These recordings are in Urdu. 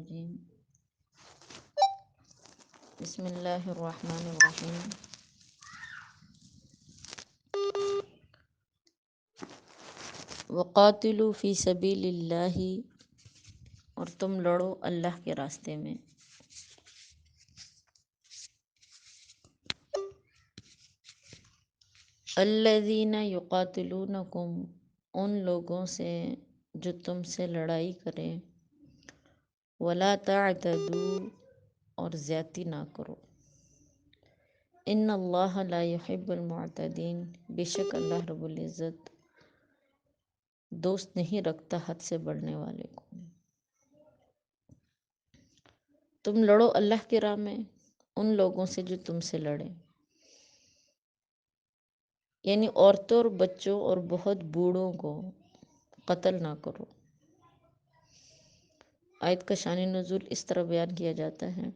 الرجیم بسم اللہ الرحمن الرحیم وقاتلوا فی سبیل اللہ، اور تم لڑو اللہ کے راستے میں۔ الذین یقاتلونکم، ان لوگوں سے جو تم سے لڑائی کریں، ولا تعتدوا، اور زیادتی نہ کرو۔ ان اللہ لا یحب المعتدین، بے شک اللہ رب العزت دوست نہیں رکھتا حد سے بڑھنے والے کو۔ تم لڑو اللہ کی راہ میں ان لوگوں سے جو تم سے لڑیں، یعنی عورتوں اور بچوں اور بہت بوڑھوں کو قتل نہ کرو۔ آیت کا شان نزول اس طرح بیان کیا جاتا ہے،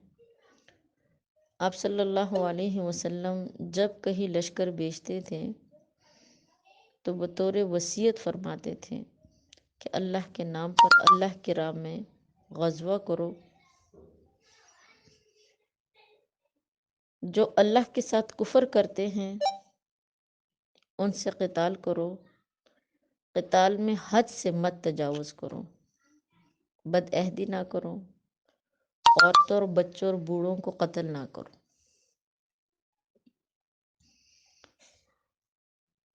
آپ صلی اللہ علیہ وسلم جب کہیں لشکر بھیجتے تھے تو بطور وصیت فرماتے تھے کہ اللہ کے نام پر اللہ کی راہ میں غزوہ کرو، جو اللہ کے ساتھ کفر کرتے ہیں ان سے قتال کرو، قتال میں حد سے مت تجاوز کرو، بد عہدی نہ کرو، عورتوں اور بچوں اور بوڑھوں کو قتل نہ کرو۔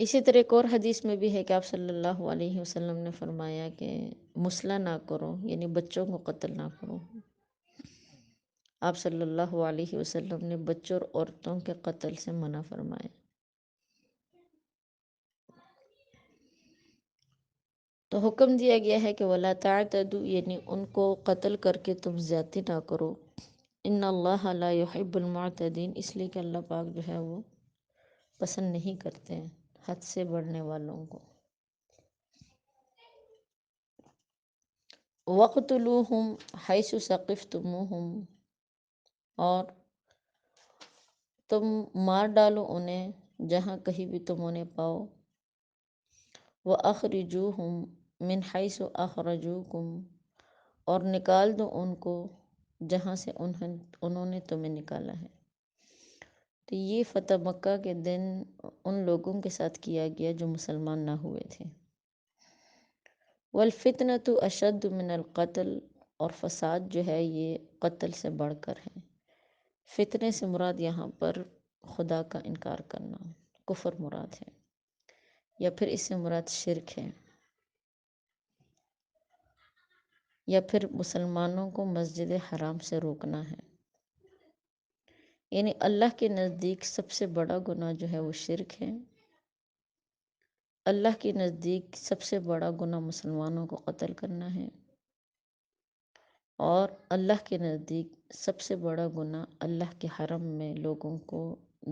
اسی طرح ایک اور حدیث میں بھی ہے کہ آپ صلی اللہ علیہ وسلم نے فرمایا کہ مسلح نہ کرو، یعنی بچوں کو قتل نہ کرو۔ آپ صلی اللہ علیہ وسلم نے بچوں اور عورتوں کے قتل سے منع فرمایا۔ تو حکم دیا گیا ہے کہ وَلَا تَعْتَدُوا، یعنی ان کو قتل کر کے تم زیادتی نہ کرو۔ ان اللہ لا يحب المعتدین، اس لیے کہ اللہ پاک جو ہے وہ پسند نہیں کرتے ہیں حد سے بڑھنے والوں کو۔ وَاقْتُلُوهُمْ حَيْثُ ثَقِفْتُمُوهُمْ، اور تم مار ڈالو انہیں جہاں کہیں بھی تم انہیں پاؤ۔ وَأَخْرِجُوهُمْ مِنْ حَيْثُ أَخْرَجُوكُمْ، اور نکال دو ان کو جہاں سے انہوں نے تمہیں نکالا ہے۔ تو یہ فتح مکہ کے دن ان لوگوں کے ساتھ کیا گیا جو مسلمان نہ ہوئے تھے۔ وَالْفِتْنَةُ أَشَدُّ مِنَ الْقَتْلِ، اور فساد جو ہے یہ قتل سے بڑھ کر ہے۔ فتنے سے مراد یہاں پر خدا کا انکار کرنا، کفر مراد ہے، یا پھر اس سے مراد شرک ہے، یا پھر مسلمانوں کو مسجد حرام سے روکنا ہے۔ یعنی اللہ کے نزدیک سب سے بڑا گناہ جو ہے وہ شرک ہے۔ اللہ کے نزدیک سب سے بڑا گناہ مسلمانوں کو قتل کرنا ہے، اور اللہ کے نزدیک سب سے بڑا گناہ اللہ کے حرم میں لوگوں کو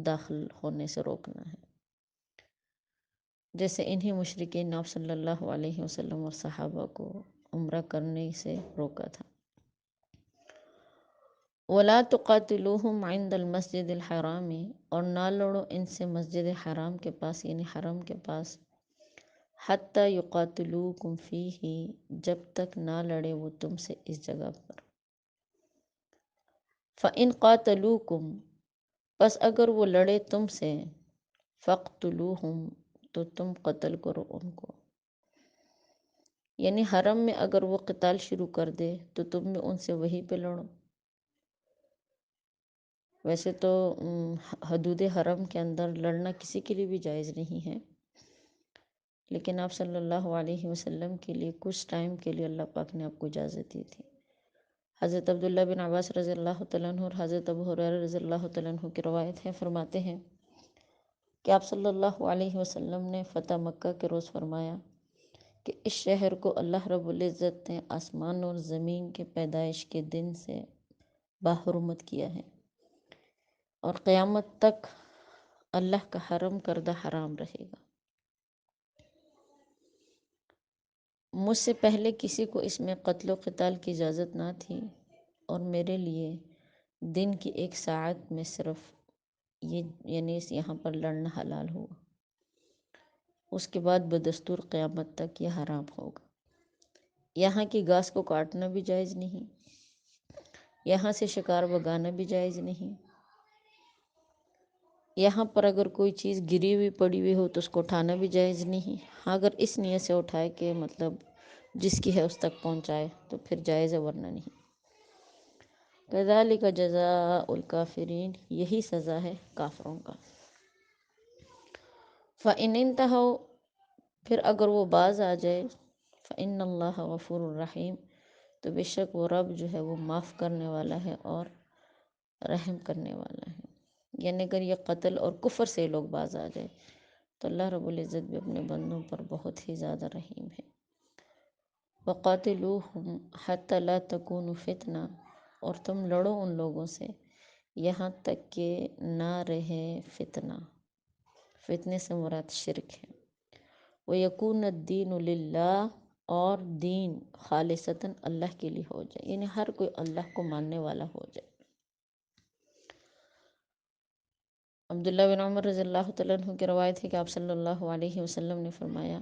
داخل ہونے سے روکنا ہے، جیسے انہی مشرکین نے آپ صلی اللہ علیہ وسلم اور صحابہ کو عمرہ کرنے سے روکا تھا۔ وَلَا تُقَاتِلُوهُمْ عِنْدَ الْمَسْجِدِ الْحَرَامِ، اور نہ لڑو ان سے مسجد حرام کے پاس، یعنی حرم کے پاس، حَتَّى يُقَاتِلُوكُمْ فِيهِ، جب تک نہ لڑے وہ تم سے اس جگہ پر۔ فَإِنْ قَاتَلُوكُمْ، پس اگر وہ لڑے تم سے، فَاقْتُلُوهُمْ، تو تم قتل کرو ان کو۔ یعنی حرم میں اگر وہ قتال شروع کر دے تو تم بھی ان سے وہیں پہ لڑو۔ ویسے تو حدود حرم کے اندر لڑنا کسی کے لیے بھی جائز نہیں ہے، لیکن آپ صلی اللہ علیہ وسلم کے لیے کچھ ٹائم کے لیے اللہ پاک نے آپ کو اجازت دی تھی۔ حضرت عبداللہ بن عباس رضی اللہ تعالیٰ عنہ اور حضرت ابو ہریرہ رضی اللہ تعالیٰ عنہ کی روایت ہے، فرماتے ہیں کہ آپ صلی اللہ علیہ وسلم نے فتح مکہ کے روز فرمایا کہ اس شہر کو اللہ رب العزت نے آسمان اور زمین کے پیدائش کے دن سے باحرمت کیا ہے، اور قیامت تک اللہ کا حرم کردہ حرام رہے گا۔ مجھ سے پہلے کسی کو اس میں قتل و قتال کی اجازت نہ تھی، اور میرے لیے دن کی ایک ساعت میں صرف یہ یعنی یہاں پر لڑنا حلال ہوا، اس کے بعد بدستور قیامت تک یہ حرام ہوگا۔ یہاں کی گھاس کو کاٹنا بھی جائز نہیں، یہاں سے شکار بگانا بھی جائز نہیں۔ یہاں پر اگر کوئی چیز گری ہوئی پڑی ہوئی ہو تو اس کو اٹھانا بھی جائز نہیں۔ ہاں اگر اس نیت سے اٹھائے کہ مطلب جس کی ہے اس تک پہنچائے تو پھر جائز ہے، ورنہ نہیں۔ کذالک جزاء الکافرین، یہی سزا ہے کافروں کا۔ فإن انتہوا، پھر اگر وہ باز آ جائے، فإن اللہ غفور رحیم، تو بے شک وہ رب جو ہے وہ معاف کرنے والا ہے اور رحم کرنے والا ہے۔ یعنی اگر یہ قتل اور کفر سے لوگ باز آ جائے تو اللہ رب العزت بھی اپنے بندوں پر بہت ہی زیادہ رحیم ہے۔ وَقَاتِلُوهُمْ حَتَّى لَا تَكُونُ فِتْنَةٌ، اور تم لڑو ان لوگوں سے یہاں تک کہ نہ رہے فتنہ۔ فتنے سے مراد شرک ہے۔ وَيَكُونَ الدِّينُ لِلَّهِ، اور دین خالصتاً اللہ کے لیے ہو جائے، یعنی ہر کوئی اللہ کو ماننے والا ہو جائے۔ عبداللہ بن عمر رضی اللہ تعالیٰ عنہ کی روایت ہے کہ آپ صلی اللہ علیہ وسلم نے فرمایا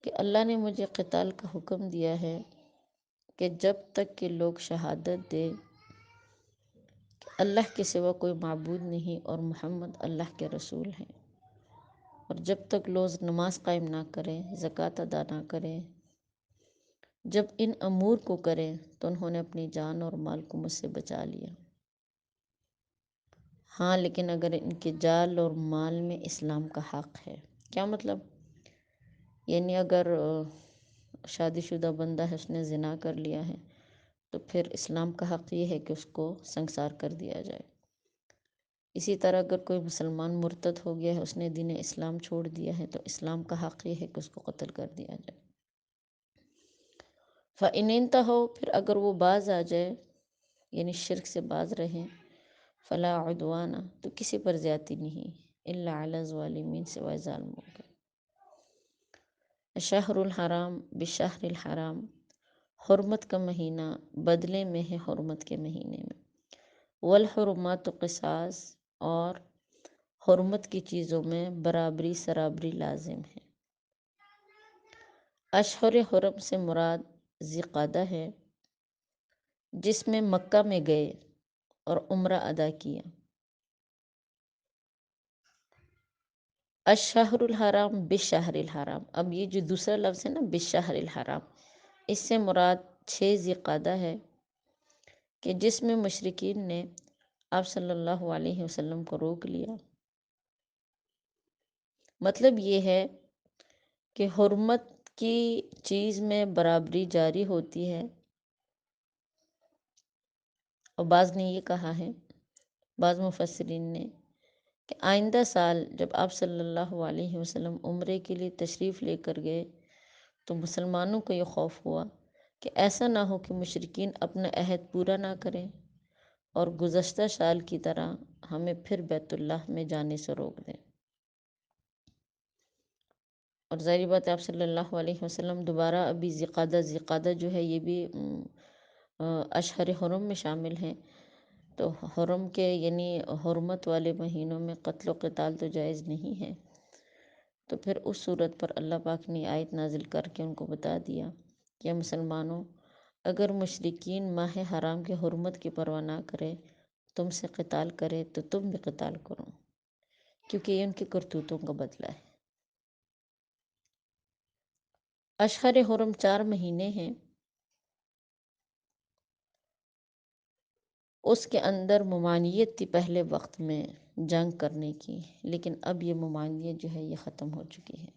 کہ اللہ نے مجھے قتال کا حکم دیا ہے کہ جب تک کہ لوگ شہادت دے کہ اللہ کے سوا کوئی معبود نہیں اور محمد اللہ کے رسول ہیں، اور جب تک لوگ نماز قائم نہ کریں، زکوٰۃ ادا نہ کریں، جب ان امور کو کریں تو انہوں نے اپنی جان اور مال کو مجھ سے بچا لیا۔ ہاں لیکن اگر ان کے جان اور مال میں اسلام کا حق ہے۔ کیا مطلب؟ یعنی اگر شادی شدہ بندہ ہے، اس نے زنا کر لیا ہے، تو پھر اسلام کا حق یہ ہے کہ اس کو سنسار کر دیا جائے۔ اسی طرح اگر کوئی مسلمان مرتد ہو گیا ہے، اس نے دین اسلام چھوڑ دیا ہے، تو اسلام کا حق یہ ہے کہ اس کو قتل کر دیا جائے۔ فَإِنِ انتہوا، پھر اگر وہ باز آ جائے، یعنی شرک سے باز رہیں، فلا عدوان، تو کسی پر زیادتی نہیں، الا علی الظالمین، سوائے ظالموں کے۔ شہر الحرام بشہر الحرام، حرمت کا مہینہ بدلے میں ہے حرمت کے مہینے میں۔ والحرمات قصاص، اور حرمت کی چیزوں میں برابری سرابری لازم ہے۔ اشہر حرم سے مراد ذی قعدہ ہے، جس میں مکہ میں گئے اور عمرہ ادا کیا۔ الشہر الحرام بشہر الحرام، اب یہ جو دوسرا لفظ ہے نا بشہر الحرام، اس سے مراد 6 ذی قعدہ ہے کہ جس میں مشرکین نے آپ صلی اللہ علیہ وسلم کو روک لیا۔ مطلب یہ ہے کہ حرمت کی چیز میں برابری جاری ہوتی ہے، اور بعض نے یہ کہا ہے، بعض مفسرین نے، کہ آئندہ سال جب آپ صلی اللہ علیہ وسلم عمرے کے لیے تشریف لے کر گئے تو مسلمانوں کو یہ خوف ہوا کہ ایسا نہ ہو کہ مشرکین اپنا عہد پورا نہ کریں اور گزشتہ سال کی طرح ہمیں پھر بیت اللہ میں جانے سے روک دیں۔ اور ظاہری بات ہے آپ صلی اللہ علیہ وسلم دوبارہ ابھی ذی قعدہ جو ہے یہ بھی اشہر حرم میں شامل ہیں، تو حرم کے یعنی حرمت والے مہینوں میں قتل و قتال تو جائز نہیں ہے۔ تو پھر اس صورت پر اللہ پاک نے آیت نازل کر کے ان کو بتا دیا کہ مسلمانوں، اگر مشرکین ماہ حرام کے حرمت کی پرواہ نہ کرے، تم سے قتال کرے، تو تم بھی قتال کرو، کیونکہ یہ ان کی کرتوتوں کا بدلہ ہے۔ اشہر حرم 4 مہینے ہیں، اس کے اندر ممانعت تھی پہلے وقت میں جنگ کرنے کی، لیکن اب یہ ممانعت جو ہے یہ ختم ہو چکی ہے۔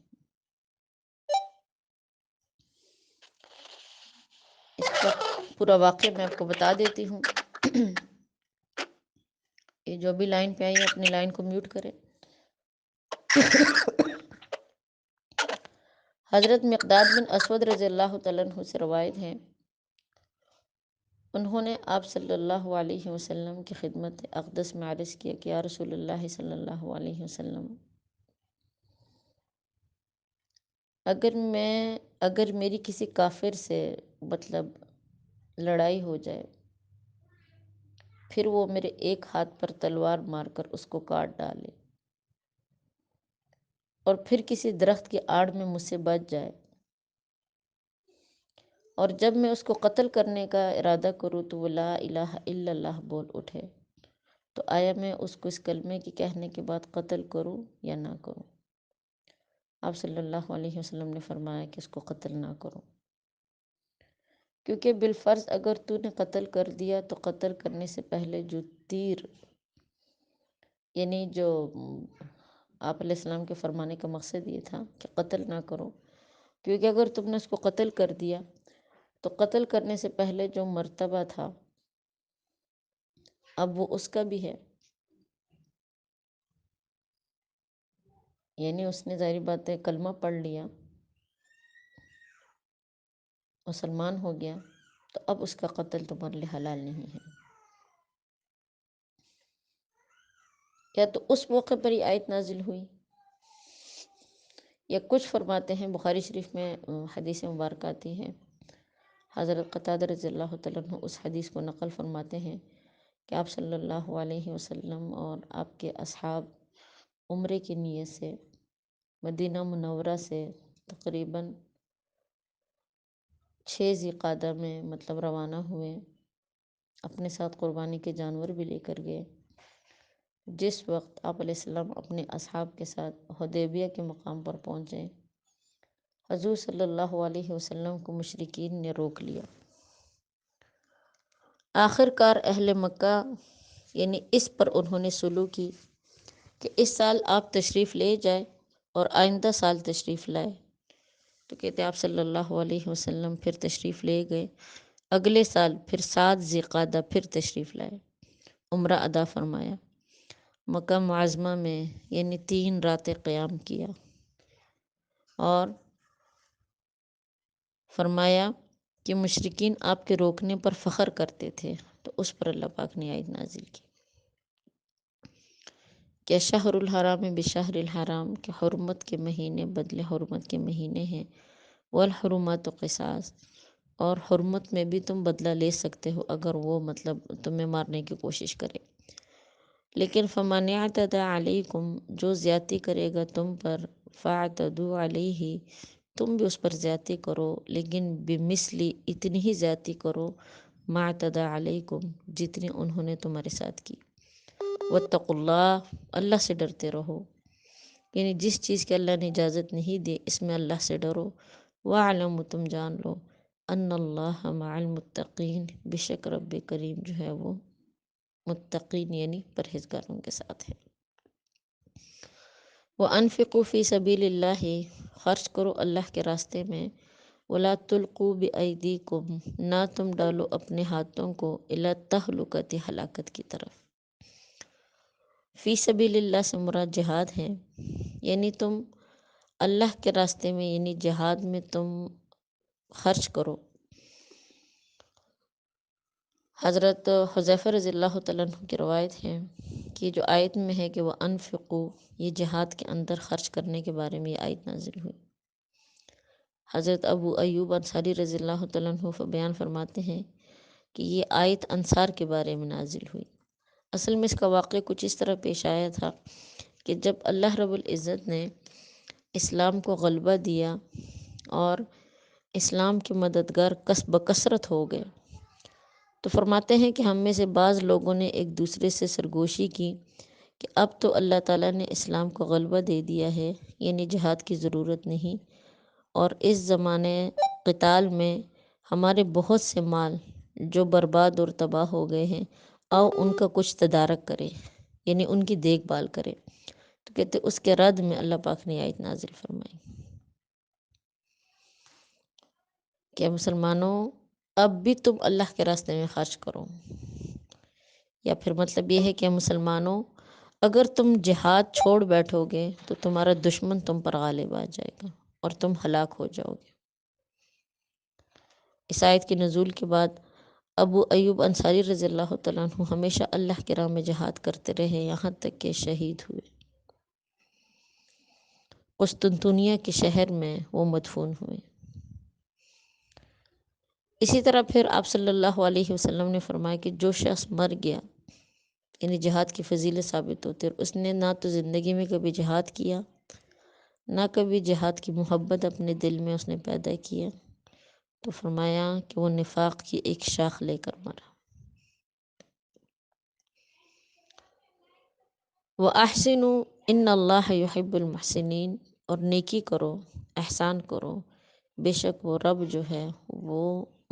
اس کا پورا واقعہ میں آپ کو بتا دیتی ہوں۔ یہ جو بھی لائن پہ آئی ہے اپنی لائن کو میوٹ کرے۔ حضرت مقداد بن اسود رضی اللہ تعالیٰ عنہ سے روایت ہے، انہوں نے آپ صلی اللہ علیہ وسلم کی خدمت اقدس میں عرض کیا کہ یا رسول اللہ صلی اللہ علیہ وسلم، اگر میری کسی کافر سے مطلب لڑائی ہو جائے، پھر وہ میرے ایک ہاتھ پر تلوار مار کر اس کو کاٹ ڈالے اور پھر کسی درخت کی آڑ میں مجھ سے بچ جائے، اور جب میں اس کو قتل کرنے کا ارادہ کروں تو وہ لا الہ الا اللہ بول اٹھے، تو آیا میں اس کو اس کلمے کی کہنے کے بعد قتل کروں یا نہ کروں؟ آپ صلی اللہ علیہ وسلم نے فرمایا کہ اس کو قتل نہ کرو، کیونکہ بالفرض اگر تو نے قتل کر دیا تو قتل کرنے سے پہلے جو تیر، یعنی جو آپ علیہ السلام کے فرمانے کا مقصد یہ تھا کہ قتل نہ کرو، کیونکہ اگر تم نے اس کو قتل کر دیا تو قتل کرنے سے پہلے جو مرتبہ تھا اب وہ اس کا بھی ہے، یعنی اس نے ظاہری بات ہے کلمہ پڑھ لیا، مسلمان ہو گیا، تو اب اس کا قتل تمہارے لیے حلال نہیں ہے۔ یا تو اس موقع پر ہی آیت نازل ہوئی، یا کچھ فرماتے ہیں بخاری شریف میں حدیث مبارکہ آتی ہے، حضرت قتادہ رضی اللہ تعالیٰ عنہ اس حدیث کو نقل فرماتے ہیں کہ آپ صلی اللہ علیہ وسلم اور آپ کے اصحاب عمرے کی نیت سے مدینہ منورہ سے تقریباً 6 ذی القعدہ میں مطلب روانہ ہوئے، اپنے ساتھ قربانی کے جانور بھی لے کر گئے۔ جس وقت آپ علیہ السلام اپنے اصحاب کے ساتھ حدیبیہ کے مقام پر پہنچے، حضور صلی اللہ علیہ وسلم کو مشرکین نے روک لیا۔ آخر کار اہل مکہ یعنی اس پر انہوں نے صلح کی کہ اس سال آپ تشریف لے جائے اور آئندہ سال تشریف لائے، تو کہتے آپ صلی اللہ علیہ وسلم پھر تشریف لے گئے، اگلے سال پھر 7 ذی القعدہ پھر تشریف لائے، عمرہ ادا فرمایا، مکہ معظمہ میں یعنی 3 راتیں قیام کیا، اور فرمایا کہ مشرکین آپ کے روکنے پر فخر کرتے تھے، تو اس پر اللہ پاک نے آیت نازل کی کہ شہر الحرام بشہر الحرام، کہ حرمت کے مہینے بدلے حرمت کے مہینے ہیں، والحرمات قصاص، اور حرمت میں بھی تم بدلہ لے سکتے ہو اگر وہ مطلب تمہیں مارنے کی کوشش کرے، لیکن فمن اعتدی علیکم، جو زیادتی کرے گا تم پر، فاعتدوا علیہ، تم بھی اس پر زیادتی کرو، لیکن بمثلی، اتنی ہی زیادتی کرو، ما اعتدی علیکم، جتنی انہوں نے تمہارے ساتھ کی۔ واتقوا اللہ، اللہ سے ڈرتے رہو، یعنی جس چیز کی اللہ نے اجازت نہیں دی اس میں اللہ سے ڈرو۔ وَاعْلَمُوا، تم جان لو، ان اللہ مع المتقین، بے شک رب کریم جو ہے وہ متقین یعنی پرہیزگاروں کے ساتھ ہے۔ وَأَنفِقُوا فِي سَبِيلِ اللَّهِ، خرچ کرو اللہ کے راستے میں، وَلَا تُلْقُوا بِأَيْدِيكُمْ، نہ تم ڈالو اپنے ہاتھوں کو، إِلَى التَّهْلُكَةِ، ہلاکت کی طرف۔ فی سبیل اللہ سے مراد جہاد ہے، یعنی تم اللہ کے راستے میں یعنی جہاد میں تم خرچ کرو۔ حضرت حذیفہ رضی اللہ تعالیٰ عنہ کی روایت ہے کہ جو آیت میں ہے کہ وہ انفقو، یہ جہاد کے اندر خرچ کرنے کے بارے میں یہ آیت نازل ہوئی۔ حضرت ابو ایوب انصاری رضی اللہ تعالیٰ عنہ بیان فرماتے ہیں کہ یہ آیت انصار کے بارے میں نازل ہوئی۔ اصل میں اس کا واقعہ کچھ اس طرح پیش آیا تھا کہ جب اللہ رب العزت نے اسلام کو غلبہ دیا اور اسلام کے مددگار بکثرت ہو گئے، تو فرماتے ہیں کہ ہم میں سے بعض لوگوں نے ایک دوسرے سے سرگوشی کی کہ اب تو اللہ تعالیٰ نے اسلام کو غلبہ دے دیا ہے، یعنی جہاد کی ضرورت نہیں، اور اس زمانے قتال میں ہمارے بہت سے مال جو برباد اور تباہ ہو گئے ہیں، آؤ ان کا کچھ تدارک کرے، یعنی ان کی دیکھ بھال کرے۔ تو کہتے اس کے رد میں اللہ پاک نے آیت نازل فرمائی کہ مسلمانوں اب بھی تم اللہ کے راستے میں خرچ کرو، یا پھر مطلب یہ ہے کہ مسلمانوں اگر تم جہاد چھوڑ بیٹھو گے تو تمہارا دشمن تم پر غالب آ جائے گا اور تم ہلاک ہو جاؤ گے۔ اس آیت کے نزول کے بعد ابو ایوب انصاری رضی اللہ تعالیٰ عنہ ہمیشہ اللہ کے راہ میں جہاد کرتے رہے، یہاں تک کہ شہید ہوئے۔ قسطنطنیہ کے شہر میں وہ مدفون ہوئے۔ اسی طرح پھر آپ صلی اللہ علیہ وسلم نے فرمایا کہ جو شخص مر گیا، یعنی جہاد کی فضیلت ثابت ہوتی ہے، اور اس نے نہ تو زندگی میں کبھی جہاد کیا، نہ کبھی جہاد کی محبت اپنے دل میں اس نے پیدا کیا، تو فرمایا کہ وہ نفاق کی ایک شاخ لے کر مرا۔ وَأَحْسِنُوا إِنَّ اللَّهَ يُحِبُّ الْمُحْسِنِينَ، اور نیکی کرو، احسان کرو، بے شک وہ رب جو ہے وہ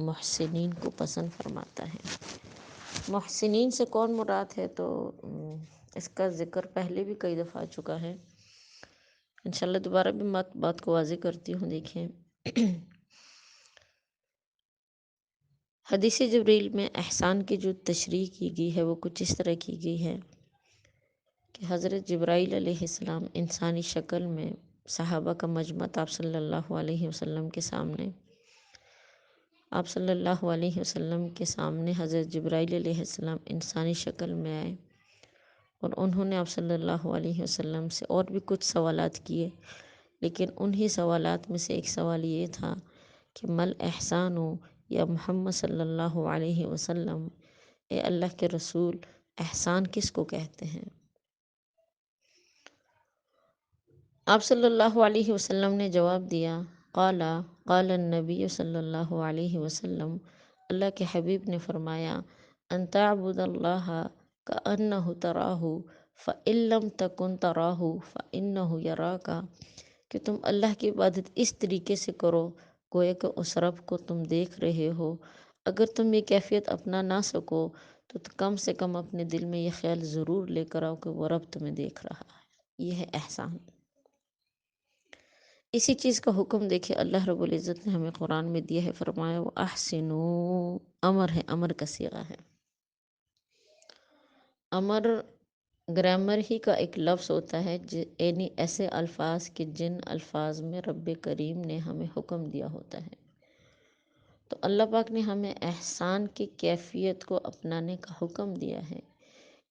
محسنین کو پسند فرماتا ہے۔ محسنین سے کون مراد ہے؟ تو اس کا ذکر پہلے بھی کئی دفعہ آ چکا ہے، انشاءاللہ دوبارہ بھی بات کو واضح کرتی ہوں۔ دیکھیں، حدیث جبریل میں احسان کی جو تشریح کی گئی ہے وہ کچھ اس طرح کی گئی ہے کہ حضرت جبرائیل علیہ السلام انسانی شکل میں صحابہ کا مجمع آپ صلی اللہ علیہ وسلم کے سامنے، آپ صلی اللہ علیہ وسلم کے سامنے حضرت جبرائیل علیہ السلام انسانی شکل میں آئے، اور انہوں نے آپ صلی اللہ علیہ وسلم سے اور بھی کچھ سوالات کیے، لیکن انہی سوالات میں سے ایک سوال یہ تھا کہ مل احسان یا محمد صلی اللہ علیہ وسلم، اے اللہ کے رسول، احسان کس کو کہتے ہیں؟ آپ صلی اللہ علیہ وسلم نے جواب دیا، قال النبی صلی اللہ علیہ وسلم، اللہ کے حبیب نے فرمایا، ان تعبد اللہ کأنہ تراہ فإن لم تکن تراہ فإنہ یراک، کہ تم اللہ کی عبادت اس طریقے سے کرو گویا کہ اس رب کو تم دیکھ رہے ہو۔ اگر تم یہ کیفیت اپنا نہ سکو تو کم سے کم اپنے دل میں یہ خیال ضرور لے کر آؤ کہ وہ رب تمہیں دیکھ رہا ہے۔ یہ ہے احسان۔ اسی چیز کا حکم دیکھے اللہ رب العزت نے ہمیں قرآن میں دیا ہے، فرمایا وَأَحْسِنُوا، امر ہے، امر کا صیغہ ہے۔ امر گرامر ہی کا ایک لفظ ہوتا ہے، یعنی ایسے الفاظ کہ جن الفاظ میں رب کریم نے ہمیں حکم دیا ہوتا ہے۔ تو اللہ پاک نے ہمیں احسان کی کیفیت کو اپنانے کا حکم دیا ہے۔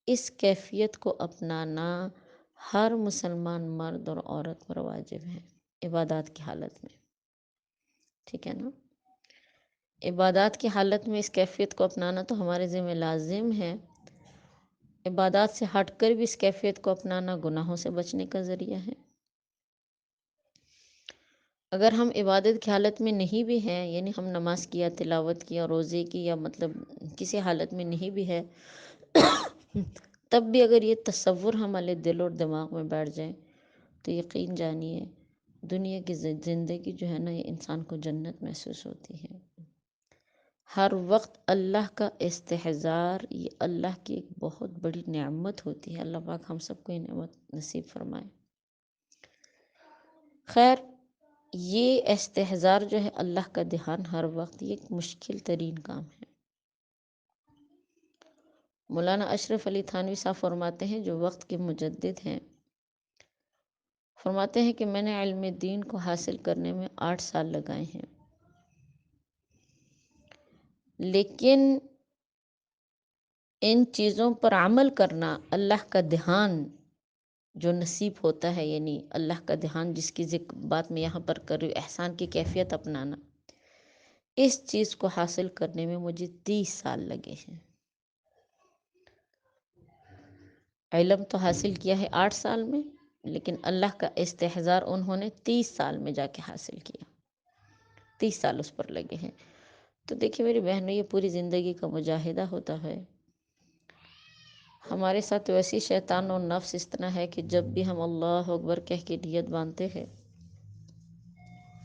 اس کیفیت کو اپنانا ہر مسلمان مرد اور عورت پر واجب ہے، عبادات کی حالت میں، ٹھیک ہے نا؟ عبادات کی حالت میں اس کیفیت کو اپنانا تو ہمارے ذمہ لازم ہے۔ عبادات سے ہٹ کر بھی اس کیفیت کو اپنانا گناہوں سے بچنے کا ذریعہ ہے۔ اگر ہم عبادت کی حالت میں نہیں بھی ہیں، یعنی ہم نماز کی یا تلاوت کی یا روزے کی یا مطلب کسی حالت میں نہیں بھی ہے، تب بھی اگر یہ تصور ہمارے دل اور دماغ میں بیٹھ جائے تو یقین جانیے دنیا کی زندگی جو ہے نا، یہ انسان کو جنت محسوس ہوتی ہے۔ ہر وقت اللہ کا استحضار، یہ اللہ کی ایک بہت بڑی نعمت ہوتی ہے۔ اللہ پاک ہم سب کو یہ نعمت نصیب فرمائے۔ خیر، یہ استحضار جو ہے، اللہ کا دھیان ہر وقت، یہ ایک مشکل ترین کام ہے۔ مولانا اشرف علی تھانوی صاحب فرماتے ہیں، جو وقت کے مجدد ہیں، فرماتے ہیں کہ میں نے علم دین کو حاصل کرنے میں 8 سال لگائے ہیں، لیکن ان چیزوں پر عمل کرنا، اللہ کا دھیان جو نصیب ہوتا ہے، یعنی اللہ کا دھیان جس کی بات میں یہاں پر کر رہی ہوں، احسان کی کیفیت اپنانا، اس چیز کو حاصل کرنے میں مجھے 30 سال لگے ہیں۔ علم تو حاصل کیا ہے 8 سال میں، لیکن اللہ کا استحضار انہوں نے 30 سال میں جا کے حاصل کیا، 30 سال اس پر لگے ہیں۔ تو دیکھیں میری بہنوں، یہ پوری زندگی کا مجاہدہ ہوتا ہے۔ ہمارے ساتھ ویسی شیطان اور نفس اس طرح ہے کہ جب بھی ہم اللہ اکبر کہہ کے نیت باندھتے ہیں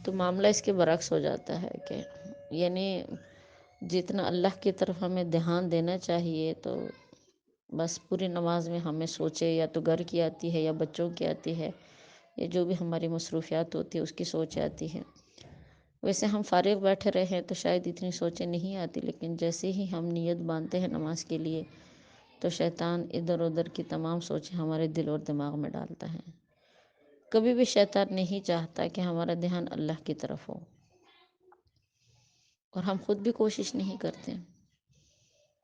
تو معاملہ اس کے برعکس ہو جاتا ہے، کہ یعنی جتنا اللہ کی طرف ہمیں دھیان دینا چاہیے تو بس پوری نماز میں ہمیں سوچے، یا تو گھر کی آتی ہے یا بچوں کی آتی ہے یا جو بھی ہماری مصروفیات ہوتی ہے اس کی سوچ آتی ہے۔ ویسے ہم فارغ بیٹھے رہے ہیں تو شاید اتنی سوچیں نہیں آتی، لیکن جیسے ہی ہم نیت باندھتے ہیں نماز کے لیے تو شیطان ادھر ادھر کی تمام سوچیں ہمارے دل اور دماغ میں ڈالتا ہے۔ کبھی بھی شیطان نہیں چاہتا کہ ہمارا دھیان اللہ کی طرف ہو، اور ہم خود بھی کوشش نہیں کرتے۔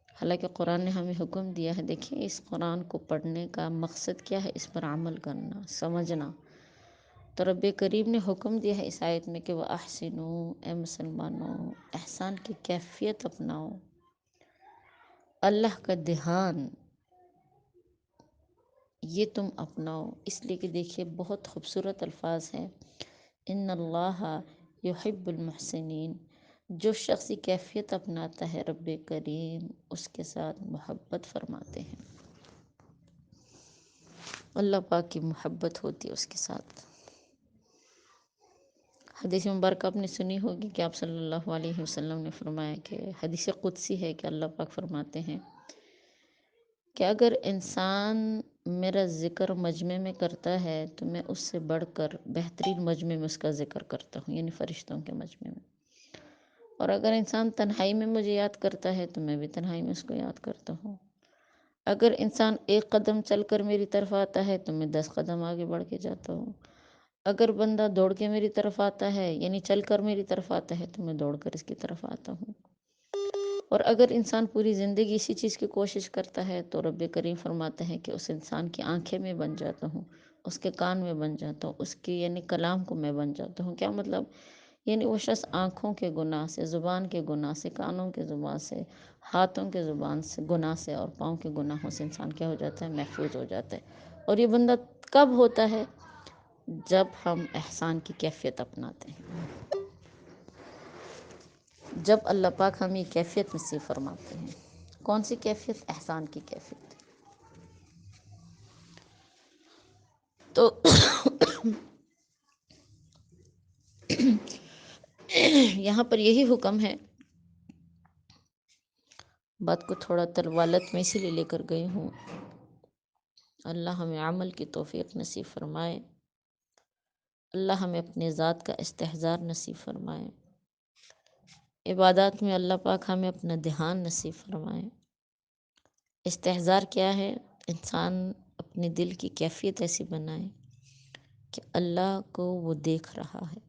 حالانکہ قرآن نے ہمیں حکم دیا ہے، دیکھیں اس قرآن کو پڑھنے کا مقصد کیا ہے، اس پر عمل کرنا، سمجھنا۔ تو رب کریم نے حکم دیا ہے اس آیت میں کہ وَأَحْسِنُوا، اے مسلمانوں، احسان کی کیفیت اپناؤ، اللہ کا دھیان یہ تم اپناؤ۔ اس لیے کہ دیکھیے بہت خوبصورت الفاظ ہیں، ان اللہ یحب المحسنین، جو شخص یہ کیفیت اپناتا ہے رب کریم اس کے ساتھ محبت فرماتے ہیں، اللہ پاک کی محبت ہوتی ہے اس کے ساتھ۔ حدیث مبارکہ آپ نے سنی ہوگی کہ آپ صلی اللہ علیہ وسلم نے فرمایا کہ حدیث قدسی ہے کہ اللہ پاک فرماتے ہیں کہ اگر انسان میرا ذکر مجمع میں کرتا ہے تو میں اس سے بڑھ کر بہترین مجمع میں اس کا ذکر کرتا ہوں، یعنی فرشتوں کے مجمع میں۔ اور اگر انسان تنہائی میں مجھے یاد کرتا ہے تو میں بھی تنہائی میں اس کو یاد کرتا ہوں۔ اگر انسان ایک قدم چل کر میری طرف آتا ہے تو میں 10 قدم آگے بڑھ کے جاتا ہوں۔ اگر بندہ دوڑ کے میری طرف آتا ہے، یعنی چل کر میری طرف آتا ہے، تو میں دوڑ کر اس کی طرف آتا ہوں۔ اور اگر انسان پوری زندگی اسی چیز کی کوشش کرتا ہے تو رب کریم فرماتا ہے کہ اس انسان کی آنکھیں میں بن جاتا ہوں، اس کے کان میں بن جاتا ہوں، اس کی یعنی کلام کو میں بن جاتا ہوں۔ کیا مطلب؟ یعنی وہ شخص آنکھوں کے گناہ سے، زبان کے گناہ سے، کانوں کے زبان سے، ہاتھوں کے زبان سے گناہ سے اور پاؤں کے گناہوں سے انسان کیا ہو جاتا ہے؟ محفوظ ہو جاتا ہے۔ اور یہ بندہ کب ہوتا ہے؟ جب ہم احسان کی کیفیت اپناتے ہیں، جب اللہ پاک ہمیں کیفیت نصیب فرماتے ہیں۔ کون سی کیفیت؟ احسان کی کیفیت۔ تو یہاں پر یہی حکم ہے، بات کو تھوڑا طوالت میں اسی لیے لے کر گئی ہوں۔ اللہ ہمیں عمل کی توفیق نصیب فرمائے، اللہ ہمیں اپنے ذات کا استحضار نصیب فرمائے، عبادات میں اللہ پاک ہمیں اپنا دھیان نصیب فرمائے۔ استحضار کیا ہے؟ انسان اپنے دل کی کیفیت ایسی بنائے کہ اللہ کو وہ دیکھ رہا ہے۔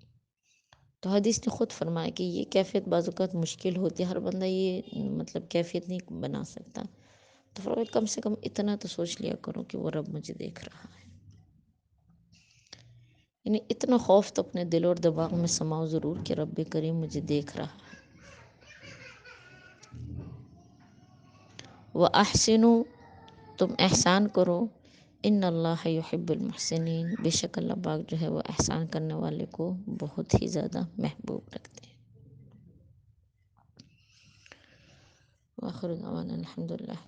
تو حدیث نے خود فرمایا کہ یہ کیفیت بعض اوقات مشکل ہوتی ہے، ہر بندہ یہ مطلب کیفیت نہیں بنا سکتا۔ تو فرمایا کم سے کم اتنا تو سوچ لیا کرو کہ وہ رب مجھے دیکھ رہا ہے، یعنی اتنا خوف تو اپنے دل اور دماغ میں سماؤ ضرور کہ رب کریم مجھے دیکھ رہا ہے۔ وَأَحْسِنُوا، تم احسان کرو، ان اللہ یحب المحسنین، بے شک اللہ پاک جو ہے وہ احسان کرنے والے کو بہت ہی زیادہ محبوب رکھتے ہیں۔ وآخر دعوانا الحمدللہ۔